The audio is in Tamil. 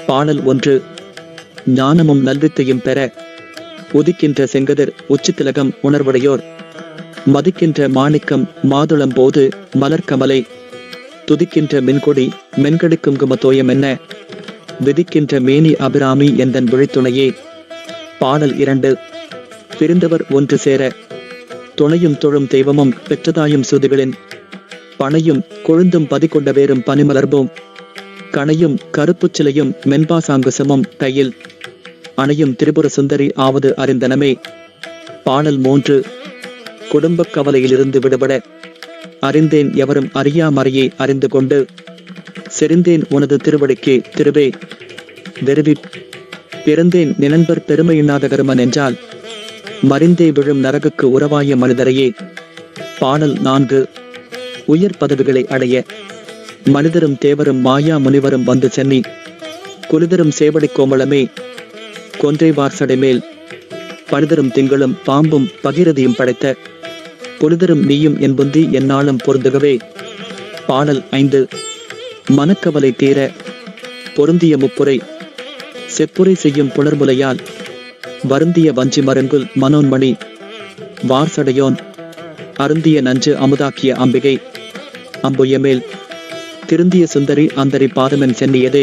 பாடல் 1. ஞானமும் நல்வித்தையும் பெற உதிக்கின்ற செங்கதிர் உச்சித்திலகம் உணர்வுடையோர் மதிக்கின்ற மாணிக்கம் மாதுளம் போது மலர்கமலை துதிக்கின்ற மின்கொடி மென்கடிக்கும் குமத்தோயம் என்ன விதிக்கின்ற மேனி அபிராமி எந்தன் விழித்துணையே. பாடல் 2. பிரிந்தவர் ஒன்று சேர துணையும் தொழும் தெய்வமும் பெற்றதாயும் சுதிகளின் பனையும் கொழுந்தும் பதிகொண்ட வேறும் பனிமலர்போம் கணையும் கருப்புச் சிலையும் மென்பாசாங்குசமும் கையில் அணையும் திரிபுர சுந்தரி ஆவது அறிந்தனமே. பாடல் 3. குடும்பக் கவலையிலிருந்து விடுபட அறிந்தேன் எவரும் அறியா மறையை அறிந்து கொண்டு செறிந்தேன் உனது திருவடிக்கே திருவே வெறுவி பிறந்தேன் நினன்பர் பெருமையினாத கருமன் என்றால் மறிந்தே விழும் நரகுக்கு உறவாய மனிதரையே. பாடல் 4. உயர் பதவிகளை அடைய மனிதரும் தேவரும் மாயா முனிவரும் வந்து சென்னி குளிதரும் சேவடி கோமளமே கொன்றை வார்சடைமேல் பனிதரும் திங்களும் பாம்பும் பகிரதியும் படைத்த பொலிதரும் நீயும் என்புந்தி எந்நாளும் பொருந்துகவே. பாடல் 5. மனக்கவலை தீர பொருந்திய முப்புரை செப்புரை செய்யும் புணர்முலையால் வருந்திய வஞ்சி மருங்குல் மனோன்மணி வார்சடையோன் அருந்திய நஞ்சு அமுதாக்கிய அம்பிகை அம்புயமேல் திருந்திய சுந்தரி அந்தரி பாதமென் சென்னியதே.